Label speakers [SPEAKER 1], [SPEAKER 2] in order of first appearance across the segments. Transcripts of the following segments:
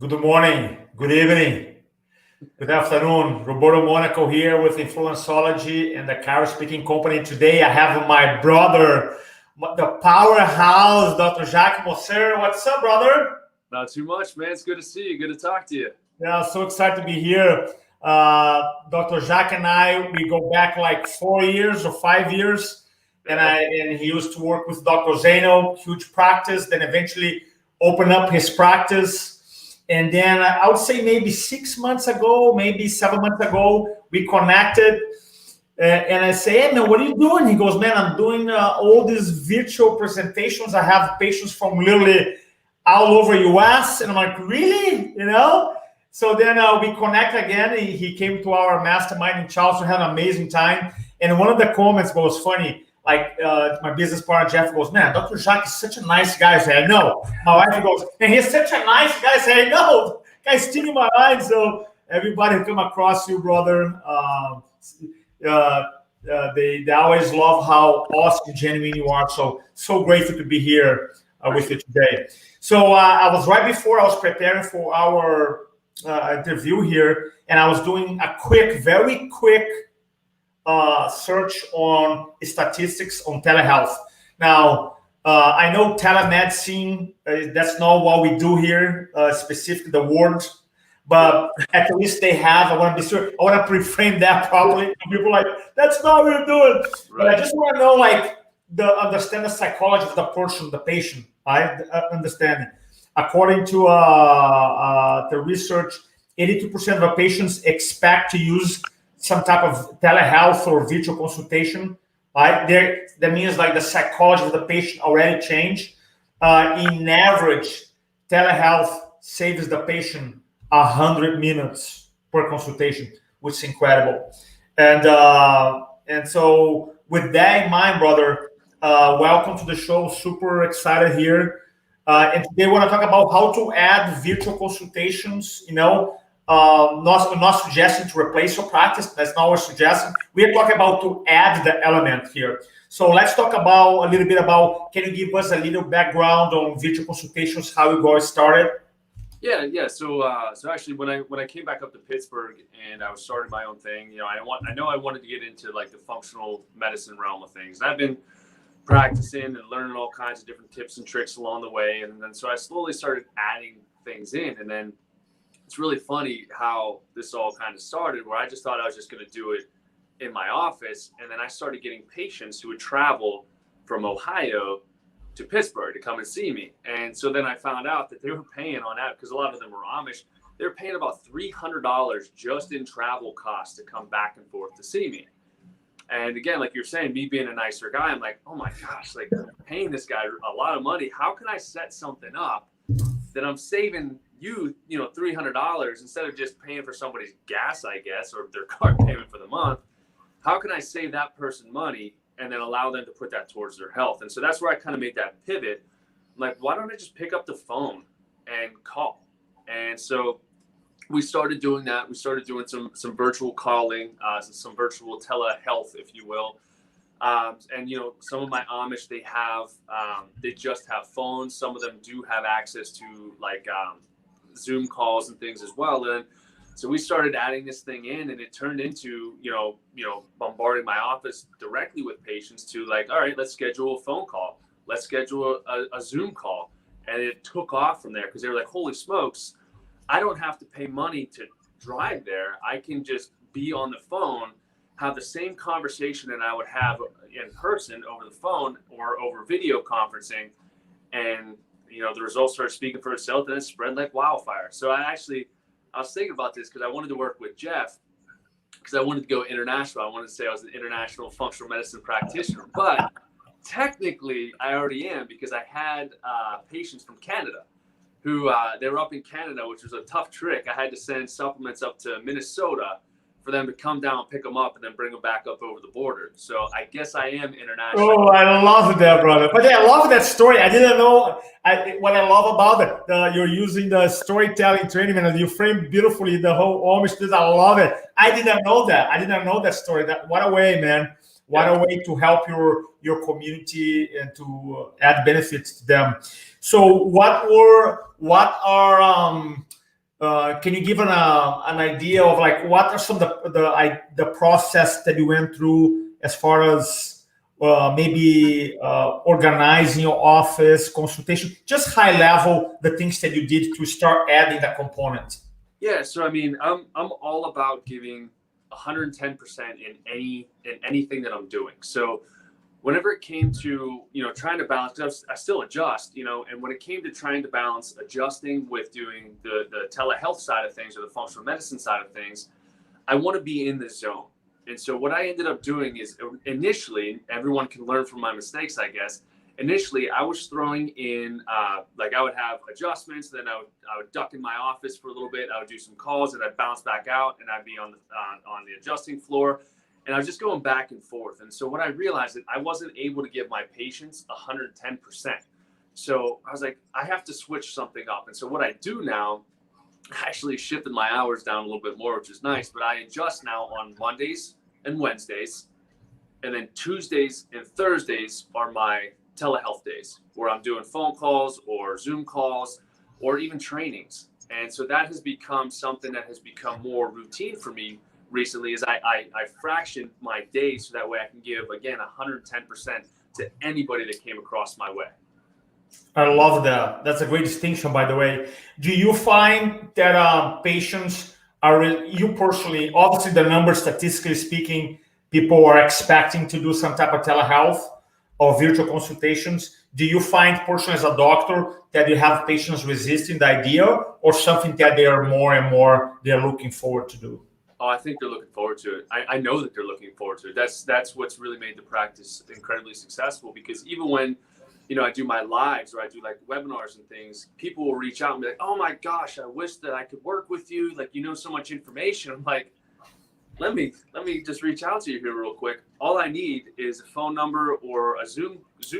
[SPEAKER 1] Good morning, good evening, good afternoon. Roberto Monaco here with Influenceology and the Chiro Speaking Company. Today I have my brother, the powerhouse, Dr. Jacque Moser. What's up, brother?
[SPEAKER 2] Not too much, man. It's good to see you. Good to talk to you.
[SPEAKER 1] Yeah, so excited to be here. Dr. Jacque and I, we go back like 4 years or 5 years. And he used to work with Dr. Zeno, huge practice, then eventually opened up his practice. And then I would say maybe 6 months ago, maybe 7 months ago, we connected. And I say, hey, man, what are you doing? He goes, man, I'm doing all these virtual presentations. I have patients from literally all over US. And I'm like, really? So then we connect again. He came to our mastermind in Charleston, had an amazing time. And one of the comments was funny. Like my business partner, Jeff, goes, man, Dr. Jacque is such a nice guy. I say, I know. My wife goes, and he's such a nice guy. I say, I know. Guy's stealing my line. So everybody who come across you, brother, they always love how awesome and genuine you are. So grateful to be here with you today. So I was right before I was preparing for our interview here, and I was doing a very quick search on statistics on telehealth. Now, I know telemedicine, that's not what we do here, specifically the word, but at least they have, I want to be sure, I want to reframe that properly. People are like, that's not what we're doing. Right. But I just want to know, like, understand the psychology of the person, the patient, right? Understanding. According to the research, 82% of the patients expect to use some type of telehealth or virtual consultation, right? That means like the psychology of the patient already changed. In average, telehealth saves the patient 100 minutes per consultation, which is incredible. And so with that in mind, brother, welcome to the show. Super excited here. And today we want to talk about how to add virtual consultations, not suggesting to replace your practice. That's not what we're suggesting. We are talking about to add the element here. So let's talk about a little bit about, can you give us a little background on virtual consultations, how you got started?
[SPEAKER 2] Yeah. So actually, when I came back up to Pittsburgh and I was starting my own thing, I know I wanted to get into like the functional medicine realm of things. And I've been practicing and learning all kinds of different tips and tricks along the way, and then so I slowly started adding things in, and then it's really funny how this all kind of started, where I just thought I was just going to do it in my office, and then I started getting patients who would travel from Ohio to Pittsburgh to come and see me. And so then I found out that they were paying on that, because a lot of them were Amish. They were paying about $300 just in travel costs to come back and forth to see me. And again, like you're saying, me being a nicer guy, I'm like, oh my gosh, like I'm paying this guy a lot of money. How can I set something up that I'm saving you, $300 instead of just paying for somebody's gas, I guess, or their car payment for the month? How can I save that person money and then allow them to put that towards their health? And so that's where I kind of made that pivot. I'm like, why don't I just pick up the phone and call? And so we started doing that. We started doing some virtual calling, some virtual telehealth, if you will. And some of my Amish, they just have phones. Some of them do have access to like Zoom calls and things as well. And so we started adding this thing in, and it turned into bombarding my office directly with patients to like, all right, let's schedule a phone call. Let's schedule a Zoom call. And it took off from there, because they were like, holy smokes, I don't have to pay money to drive there. I can just be on the phone, have the same conversation that I would have in person over the phone or over video conferencing. And, the results started speaking for itself, and it spread like wildfire. So I was thinking about this because I wanted to work with Jeff, because I wanted to go international. I wanted to say I was an international functional medicine practitioner, but technically I already am, because I had patients from Canada who they were up in Canada, which was a tough trick. I had to send supplements up to Minnesota for them to come down, pick them up, and then bring them back up over the border. So I guess I am international.
[SPEAKER 1] Oh, I love that, brother. But yeah, I love that story. I didn't know what I love about it. You're using the storytelling training, and you frame beautifully the whole Amish business. I love it. I didn't know that. I didn't know that story. What a way, man. What a way to help your community and to add benefits to them. So what are can you give an idea of like what are some of the process that you went through as far as maybe organizing your office, consultation, just high level, the things that you did to start adding that component?
[SPEAKER 2] Yeah, so I mean, I'm all about giving 110% in anything that I'm doing. So whenever it came to, trying to balance, 'cause I still adjust, and when it came to trying to balance adjusting with doing the telehealth side of things or the functional medicine side of things, I want to be in the zone. And so what I ended up doing is initially, everyone can learn from my mistakes, I guess. Initially, I was throwing in, like I would have adjustments, then I would duck in my office for a little bit. I would do some calls and I'd bounce back out and I'd be on the adjusting floor. And I was just going back and forth. And so what I realized that I wasn't able to give my patients 110%. So I was like, I have to switch something up. And so what I do now, I actually shifted my hours down a little bit more, which is nice, but I adjust now on Mondays and Wednesdays. And then Tuesdays and Thursdays are my telehealth days where I'm doing phone calls or Zoom calls or even trainings. And so that has become something that has become more routine for me recently, is I fractioned my days so that way I can give, again, 110% to anybody that came across my way.
[SPEAKER 1] I love that. That's a great distinction, by the way. Do you find that patients you personally, obviously the numbers, statistically speaking, people are expecting to do some type of telehealth or virtual consultations. Do you find personally as a doctor that you have patients resisting the idea, or something that they are more and more they're looking forward to do?
[SPEAKER 2] Oh, I think they're looking forward to it. I know that they're looking forward to it. That's what's really made the practice incredibly successful, because even when, I do my lives or I do like webinars and things, people will reach out and be like, oh my gosh, I wish that I could work with you. Like, so much information. I'm like, let me just reach out to you here real quick. All I need is a phone number or a Zoom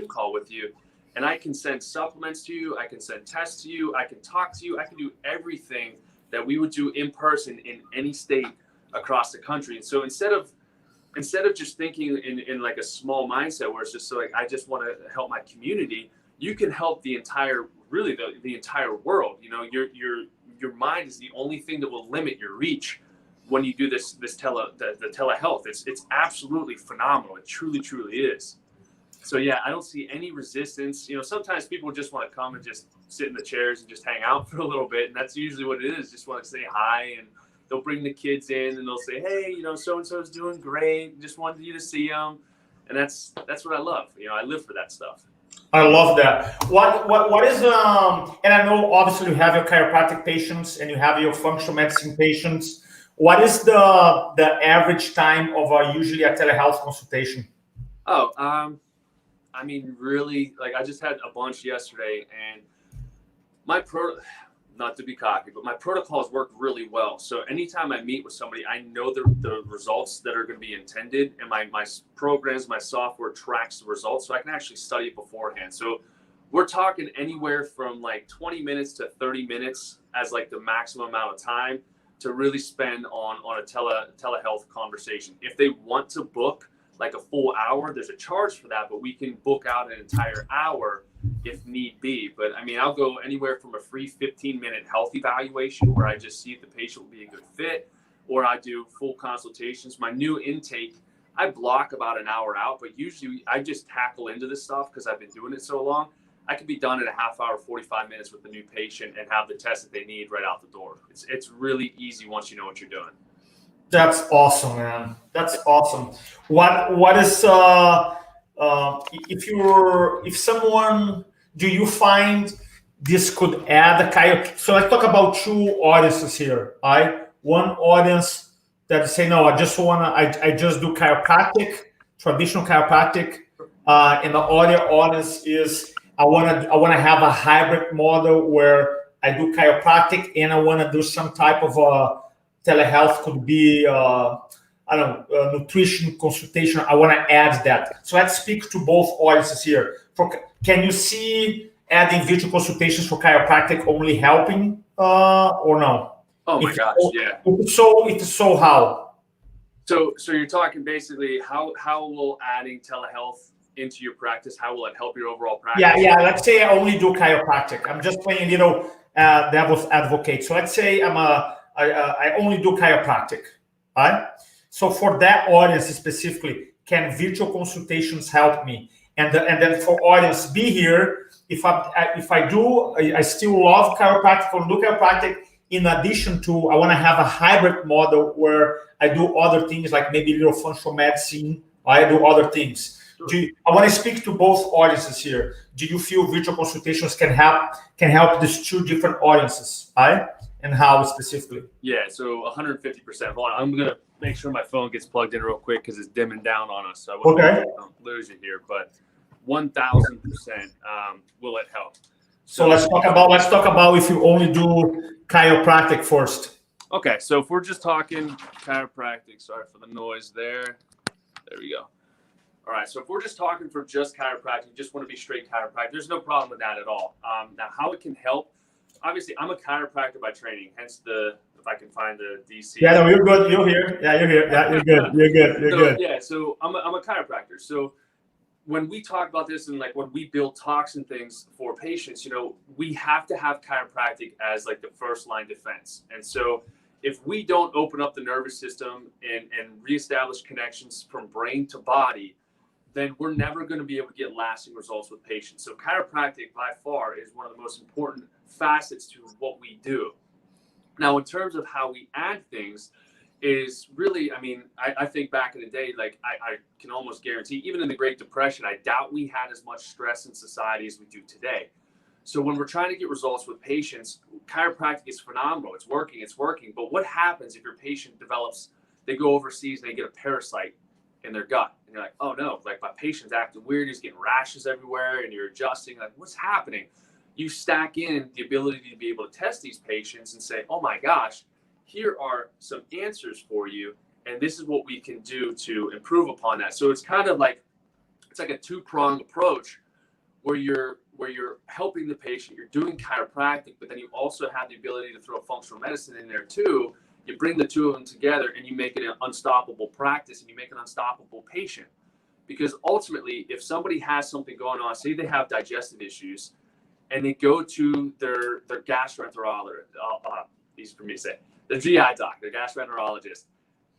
[SPEAKER 2] call with you. And I can send supplements to you. I can send tests to you. I can talk to you. I can do everything that we would do in person in any state across the country. And so instead of just thinking in like a small mindset where it's just so like, I just want to help my community, you can help the entire, really the entire world. Your mind is the only thing that will limit your reach when you do the telehealth. It's absolutely phenomenal. It truly, truly is. So yeah, I don't see any resistance. Sometimes people just want to come and just sit in the chairs and just hang out for a little bit. And that's usually what it is. Just want to say hi, and they'll bring the kids in and they'll say, hey, so-and-so is doing great. Just wanted you to see them. And that's what I love. I live for that stuff.
[SPEAKER 1] I love that. What is, and I know obviously you have your chiropractic patients and you have your functional medicine patients. What is the average time of usually a telehealth consultation?
[SPEAKER 2] Oh, I mean, really, like I just had a bunch yesterday, and not to be cocky, but my protocols work really well. So anytime I meet with somebody, I know the results that are going to be intended, and my programs, my software tracks the results, so I can actually study it beforehand. So we're talking anywhere from like 20 minutes to 30 minutes as like the maximum amount of time to really spend on a telehealth conversation. If they want to book like a full hour, there's a charge for that, but we can book out an entire hour if need be. But I mean, I'll go anywhere from a free 15-minute health evaluation where I just see if the patient will be a good fit, or I do full consultations. My new intake, I block about an hour out, but usually I just tackle into this stuff because I've been doing it so long. I could be done in a half hour, 45 minutes with the new patient and have the test that they need right out the door. It's really easy once you know what you're doing.
[SPEAKER 1] That's awesome, man. That's awesome. What is if someone, do you find this could add so let's talk about two audiences here, right? One audience that say, no, I just do chiropractic, traditional chiropractic, and the other audience is I wanna have a hybrid model where I do chiropractic and I wanna do some type of telehealth, could be nutrition consultation. I want to add that. So let's speak to both audiences here. Can you see adding virtual consultations for chiropractic only helping or no?
[SPEAKER 2] Oh my gosh, yeah.
[SPEAKER 1] If so, how?
[SPEAKER 2] So you're talking basically how will adding telehealth into your practice, how will it help your overall practice?
[SPEAKER 1] Yeah. Let's say I only do chiropractic. I'm just playing devil's advocate. So let's say I only do chiropractic, right? So for that audience specifically, can virtual consultations help me? And then for audience be here, if I still love chiropractic or do chiropractic. In addition to, I want to have a hybrid model where I do other things like maybe little functional medicine. I do other things.
[SPEAKER 2] Sure.
[SPEAKER 1] I want to speak to both audiences here. Do you feel virtual consultations can help these two different audiences, right? And how specifically?
[SPEAKER 2] Yeah, so 150%. Hold on, I'm gonna make sure my phone gets plugged in real quick because it's dimming down on us. So I won't lose you here, but 1,000% will it help?
[SPEAKER 1] So let's talk about if you only do chiropractic first.
[SPEAKER 2] Okay, so if we're just talking chiropractic, sorry for the noise there. There we go. All right, so if we're just talking for just chiropractic, just want to be straight chiropractic, there's no problem with that at all. Now, how it can help, obviously, I'm a chiropractor by training, hence if I can find the DC.
[SPEAKER 1] Yeah, no, you're good. You're here. Yeah, you're here. Yeah, you're good. You're good. You're good.
[SPEAKER 2] Yeah, so I'm a chiropractor. So when we talk about this and like when we build talks and things for patients, we have to have chiropractic as like the first line defense. And so if we don't open up the nervous system and reestablish connections from brain to body, then we're never going to be able to get lasting results with patients. So chiropractic by far is one of the most important facets to what we do. Now, in terms of how we add things is really, I think back in the day, like I can almost guarantee, even in the Great Depression, I doubt we had as much stress in society as we do today. So when we're trying to get results with patients, chiropractic is phenomenal. It's working. But what happens if your patient they go overseas and they get a parasite in their gut? And you're like, oh no, like my patient's acting weird. He's getting rashes everywhere and you're adjusting. Like, what's happening? You stack in the ability to be able to test these patients and say, oh my gosh, here are some answers for you. And this is what we can do to improve upon that. So it's like a two-pronged approach where you're helping the patient, you're doing chiropractic, but then you also have the ability to throw functional medicine in there too. You bring the two of them together and you make it an unstoppable practice and you make an unstoppable patient. Because ultimately, if somebody has something going on, say they have digestive issues, and they go to their gastroenterologist, easy for me to say, the GI doc, their gastroenterologist,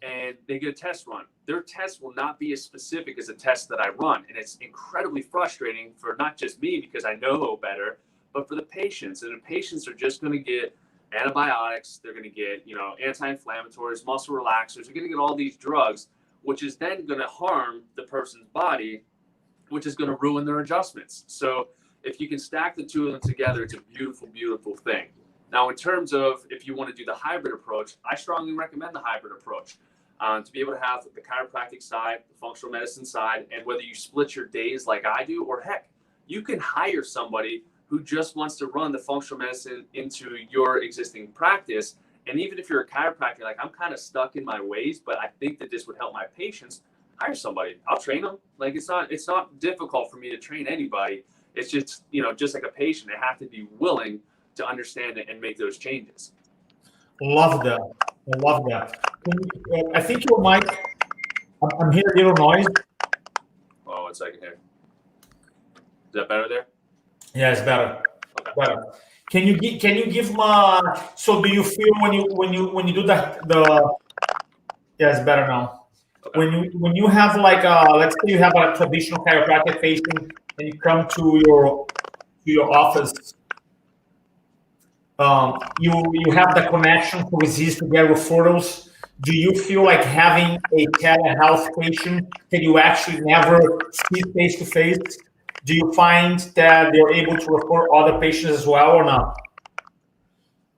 [SPEAKER 2] and they get a test run. Their test will not be as specific as a test that I run. And it's incredibly frustrating for not just me because I know better, but for the patients. And the patients are just going to get antibiotics. They're going to get, anti-inflammatories, muscle relaxers. They're going to get all these drugs, which is then going to harm the person's body, which is going to ruin their adjustments. So if you can stack the two of them together, it's a beautiful, beautiful thing. Now, in terms of if you want to do the hybrid approach, I strongly recommend the hybrid approach to be able to have the chiropractic side, the functional medicine side, and whether you split your days like I do, or heck, you can hire somebody who just wants to run the functional medicine into your existing practice. And even if you're a chiropractor, like I'm kind of stuck in my ways, but I think that this would help my patients, hire somebody. I'll train them. Like it's not difficult for me to train anybody. It's just, just like a patient, they have to be willing to understand it and make those changes.
[SPEAKER 1] Love that. I think your mic, I'm hearing a little noise.
[SPEAKER 2] Oh, 1 second here. Is that better there?
[SPEAKER 1] Yeah, it's better.
[SPEAKER 2] Okay.
[SPEAKER 1] Better. Can you give my? So do you feel when you do the? Yeah, it's better now. Okay. When you have like let's say you have a traditional chiropractic patient and you come to your office, you have the connection to resist to get referrals. Do you feel like having a telehealth patient that you actually never see face to face? Do you find that they're able to refer other patients as well or not?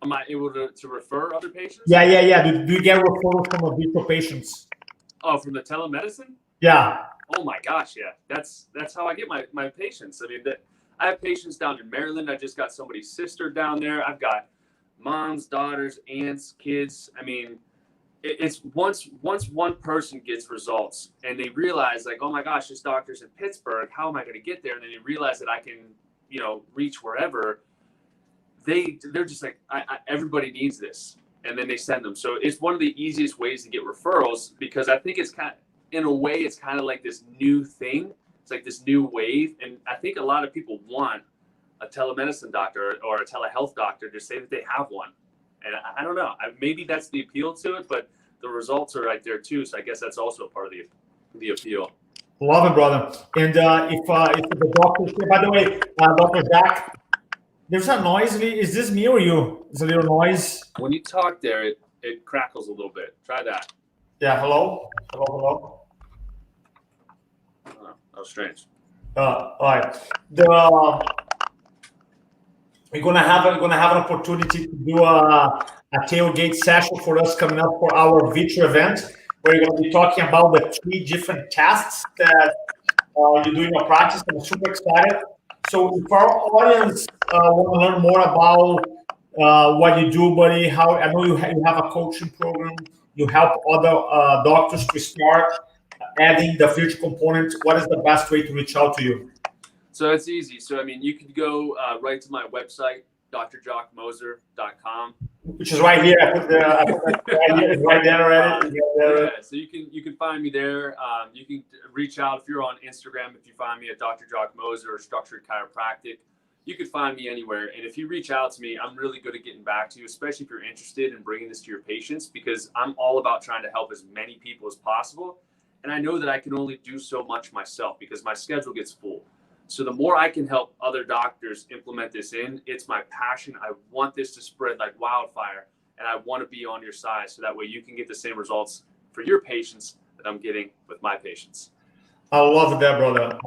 [SPEAKER 2] Am I able to refer other patients?
[SPEAKER 1] Yeah. Do you get referrals from virtual patients?
[SPEAKER 2] Oh, from the telemedicine?
[SPEAKER 1] Yeah.
[SPEAKER 2] Oh my gosh, yeah. That's how I get my patients. I mean, I have patients down in Maryland. I just got somebody's sister down there. I've got moms, daughters, aunts, kids. I mean, it's once one person gets results and they realize like, oh my gosh, this doctor's in Pittsburgh. How am I going to get there? And then they realize that I can, reach wherever. They're just like, everybody needs this. And then they send them. So it's one of the easiest ways to get referrals because I think it's in a way, it's kind of like this new thing. It's like this new wave. And I think a lot of people want a telemedicine doctor or a telehealth doctor to say that they have one. And I don't know, maybe that's the appeal to it, but the results are right there too. So I guess that's also a part of the appeal.
[SPEAKER 1] Love it, brother. And if the doctor, by the way, Dr. Jacque, there's a noise. Is this me or you? There's a little noise.
[SPEAKER 2] When you talk there, it crackles a little bit. Try that.
[SPEAKER 1] Yeah. Hello. Hello.
[SPEAKER 2] Oh, that was strange.
[SPEAKER 1] All right. We're gonna have an opportunity to do a tailgate session for us coming up for our virtual event. We're going to be talking about the 3 different tasks that you do in your practice. I'm super excited. So if our audience want to learn more about what you do, buddy, how I know you have a coaching program, you help other doctors to start adding the future components. What is the best way to reach out to you?
[SPEAKER 2] So it's easy. So, I mean, you could go right to my website, drjacquemoser.com.
[SPEAKER 1] Which is right here. I put it's right there already.
[SPEAKER 2] Yeah, so you can find me there. You can reach out if you're on Instagram. If you find me at Dr. Jacque Moser or Structured Chiropractic, you can find me anywhere. And if you reach out to me, I'm really good at getting back to you, especially if you're interested in bringing this to your patients, because I'm all about trying to help as many people as possible. And I know that I can only do so much myself because my schedule gets full. So the more I can help other doctors implement this in, it's my passion. I want this to spread like wildfire, and I want to be on your side so that way you can get the same results for your patients that I'm getting with my patients.
[SPEAKER 1] I love that, brother.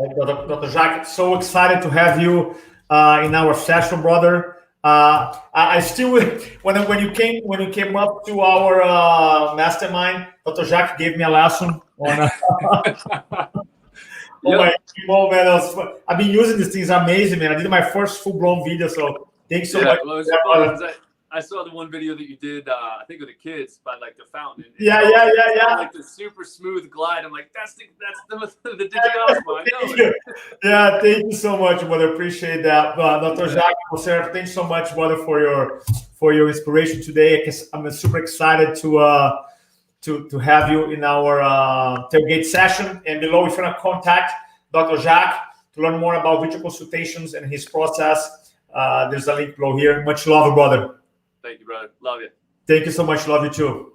[SPEAKER 1] Dr. Jacque, so excited to have you in our session, brother. I still, when you came up to our mastermind, Dr. Jacque gave me a lesson on. Oh man, I've been using these things. Amazing, man. I did my first full-blown video, so thanks so much.
[SPEAKER 2] Well, I saw the one video that you did, I think with the kids by like the fountain.
[SPEAKER 1] Yeah.
[SPEAKER 2] Like the super smooth glide. I'm like, that's the digital one.
[SPEAKER 1] Yeah, thank you so much, brother. Appreciate that, Dr. Jacque Process. Thanks so much, brother, for your inspiration today. I'm super excited to have you in our tailgate session. And below, if you want to contact Dr. Jacque to learn more about virtual consultations and his process, there's a link below here. Much love, brother.
[SPEAKER 2] Thank you, brother. Love you.
[SPEAKER 1] Thank you so much. Love you too.